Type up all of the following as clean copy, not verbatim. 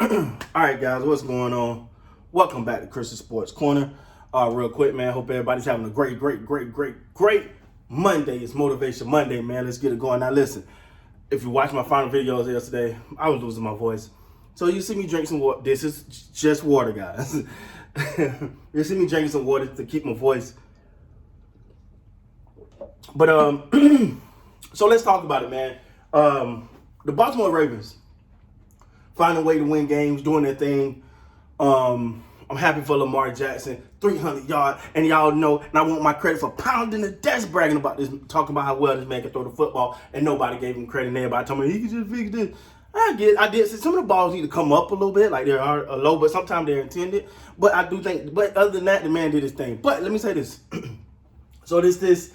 All right, guys, what's going on? Welcome back to Christian Sports Corner. Real quick, man, hope everybody's having a great Monday. It's Motivation Monday, man. Let's get it going. Now, listen, if you watched my final videos yesterday, I was losing my voice. So you see me drink some water. This is just water, guys. You see me drinking some water to keep my voice. But, so let's talk about it, man. The Baltimore Ravens finding a way to win games, doing their thing. I'm happy for Lamar Jackson, 300 yards, and y'all know, and I want my credit for pounding the desk, bragging about this, talking about how well this man can throw the football, and nobody gave him credit. And everybody told me he could just fix this. I did. Some of the balls need to come up a little bit, like they are low, but sometimes they're intended. But I do think, but other than that, the man did his thing. But let me say this. So it's this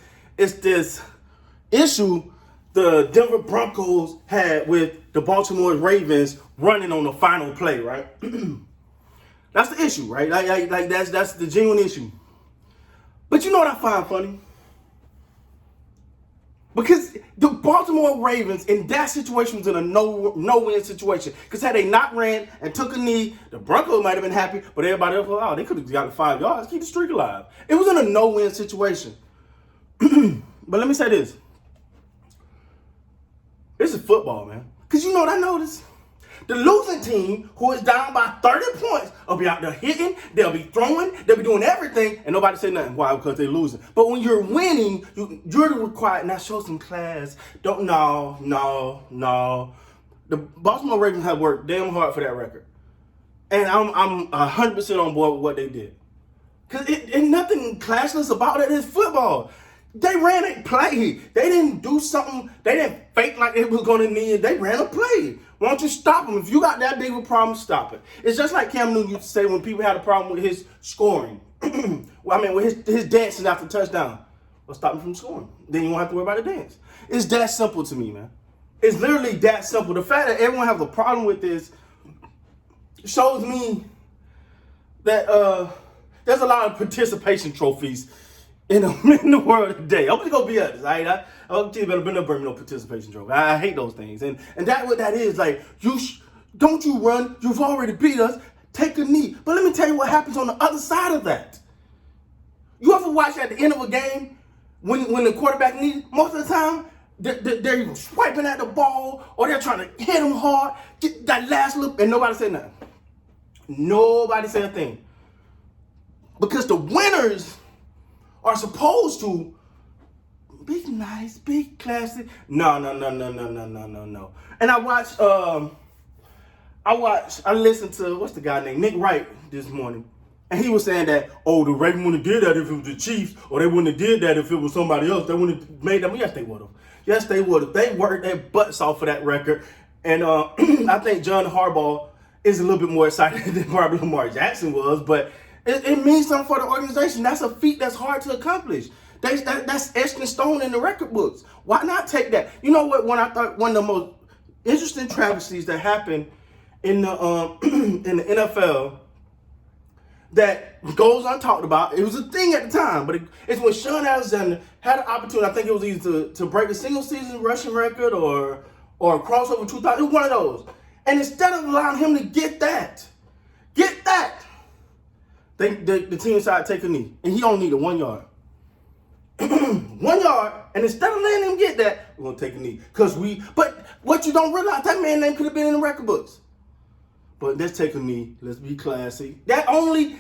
issue the Denver Broncos had with the Baltimore Ravens running on the final play, right? That's the issue, right? Like that's the genuine issue. But you know what I find funny? Because the Baltimore Ravens in that situation was in a no-win situation. Because had they not ran and took a knee, the Broncos might have been happy, but everybody else, oh, they could have gotten 5 yards, keep the streak alive. It was in a no-win situation. But let me say this. This is football, man. Because you know what I noticed? The losing team, who is down by 30 points, will be out there hitting, they'll be throwing, they'll be doing everything, and nobody say nothing. Why? Because they're losing. But when you're winning, you're required, now show some class. No. The Baltimore Ravens have worked damn hard for that record. And I'm 100% on board with what they did. Because ain't nothing classless about it. It's football. They ran a play. They didn't do something. They didn't fake like it was going to need. They ran a play. Why don't you stop them? If you got that big of a problem, stop it. It's just like Cam Newton used to say when people had a problem with his scoring. With his dancing after touchdown. Well, stop him from scoring. Then you won't have to worry about the dance. It's that simple to me, man. It's literally that simple. The fact that everyone has a problem with this shows me that there's a lot of participation trophies in the world today. I'm just gonna be honest. I'll tell you better been no bring no participation trophy. I hate those things, and that what that is. Like don't you run? You've already beat us. Take a knee. But let me tell you what happens on the other side of that. You ever watch at the end of a game when the quarterback needs? Most of the time they're even swiping at the ball or they're trying to hit them hard. Get that last look, and nobody said nothing. Nobody said a thing because the winners are supposed to be nice, be classy. No. And I listened to, what's the guy named Nick Wright this morning. And he was saying that, the Ravens wouldn't have did that if it was the Chiefs, or they wouldn't have did that if it was somebody else. They wouldn't have made them. Yes, they would have. They worked their butts off for that record. And I think John Harbaugh is a little bit more excited than probably Lamar Jackson was, but it means something for the organization. That's a feat that's hard to accomplish. That's etched in stone in the record books. Why not take that? You know what? When I thought one of the most interesting travesties that happened in the in the NFL that goes untalked about. It was a thing at the time, but it's when Sean Alexander had an opportunity. I think it was either to break a single season rushing record or cross over 2,000. It was one of those. And instead of allowing him to get that. The team decided to take a knee, and he only needed 1 yard. 1 yard, and instead of letting him get that, we're gonna take a knee. But what you don't realize, that man's name could have been in the record books. But let's take a knee. Let's be classy. That only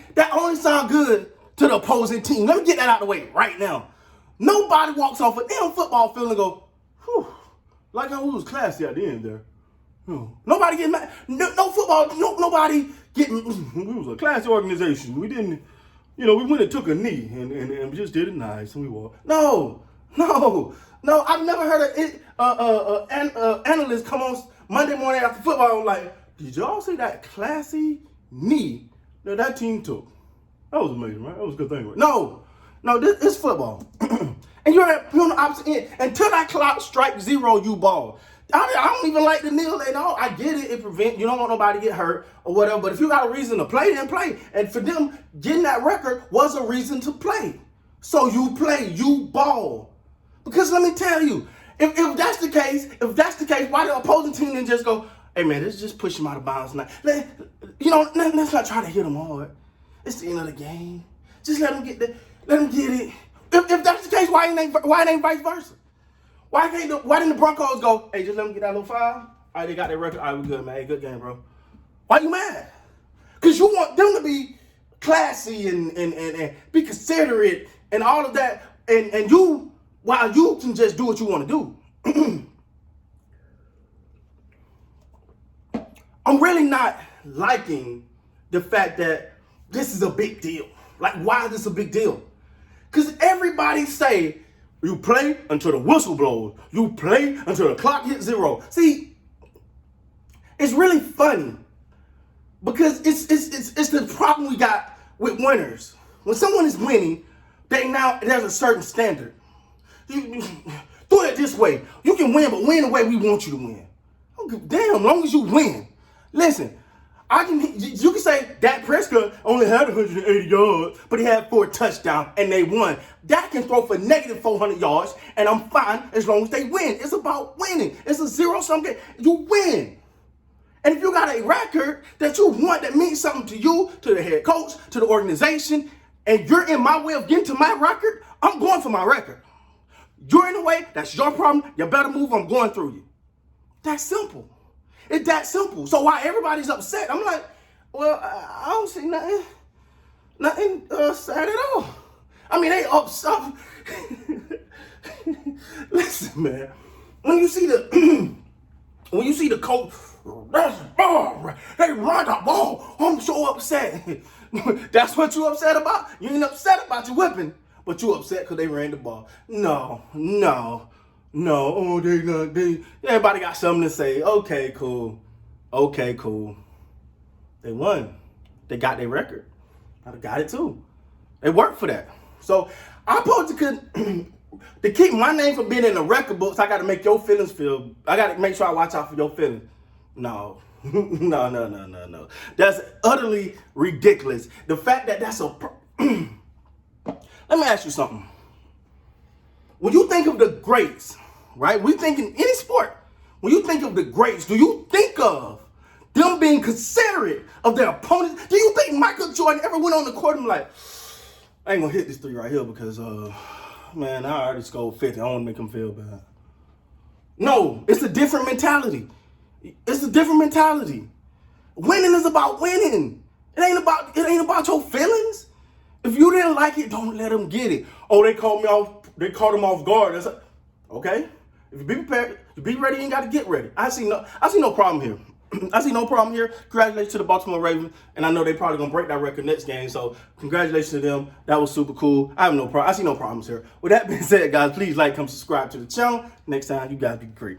sounds good to the opposing team. Let me get that out of the way right now. Nobody walks off a damn football field and go, whew, like I was classy at the end there. Nobody getting mad. No football. Nobody getting. We was a classy organization. We didn't. We went and took a knee and we just did it nice and we walked. No. I've never heard an analyst come on Monday morning after football like, did y'all see that classy knee that team took? That was amazing, right? That was a good thing, right? No, this is football. And you're on the opposite end. Until that clock strikes zero, you ball. I don't even like the kneel at all. I get it. It prevents, you don't want nobody to get hurt or whatever. But if you got a reason to play, then play. And for them, getting that record was a reason to play. So you play, you ball. Because let me tell you, if that's the case, why the opposing team didn't just go, Hey, man, let's just push him out of bounds now. Let's not try to hit him hard. It's the end of the game. Just let him get it. If that's the case, why it ain't vice versa? Why didn't the Broncos go, hey, just let them get that little foul? All right, they got their record. All right, we good, man. Hey, good game, bro. Why you mad? Because you want them to be classy and be considerate and all of that. And you, while you can just do what you want to do. I'm really not liking the fact that this is a big deal. Like, why is this a big deal? Because everybody say, you play until the whistle blows. You play until the clock hits 0. See, it's really funny because it's the problem we got with winners. When someone is winning, there's a certain standard. Do it this way. You can win, but win the way we want you to win. Damn, as long as you win. Listen, you can say Dak Prescott only had 180 yards, but he had 4 touchdowns and they won. Dak can throw for negative 400 yards, and I'm fine as long as they win. It's about winning. It's a zero-sum game. You win. And if you got a record that you want that means something to you, to the head coach, to the organization, and you're in my way of getting to my record, I'm going for my record. You're in the way, that's your problem. You better move, I'm going through you. That's simple. It's that simple. So why everybody's upset? I'm like, well, I don't see nothing sad at all. I mean, they upset. Listen, man. When you see the coach, that's the ball. They run the ball. I'm so upset. That's what you upset about? You ain't upset about your whipping, but you upset because they ran the ball. No. Oh, everybody got something to say. Okay, cool. They won. They got their record. I got it too. They worked for that. So I'm supposed to keep my name from being in the record books. I got to make your feelings feel. I got to make sure I watch out for your feelings. No. No. That's utterly ridiculous. The fact that that's a. Let me ask you something. When you think of the greats, right? We think in any sport. When you think of the greats, do you think of them being considerate of their opponents? Do you think Michael Jordan ever went on the court and like, I ain't gonna hit this 3 right here because, man, I already scored 50. I don't want to make him feel bad. No, it's a different mentality. Winning is about winning. It ain't about your feelings. If you didn't like it, don't let them get it. Oh, they caught him off guard. That's okay. If you be prepared, you be ready, you ain't got to get ready. I see no problem here. I see no problem here. Congratulations to the Baltimore Ravens, and I know they probably gonna break that record next game. So congratulations to them. That was super cool. I see no problems here. With that being said, guys, please like, come subscribe to the channel. Next time, you guys be great.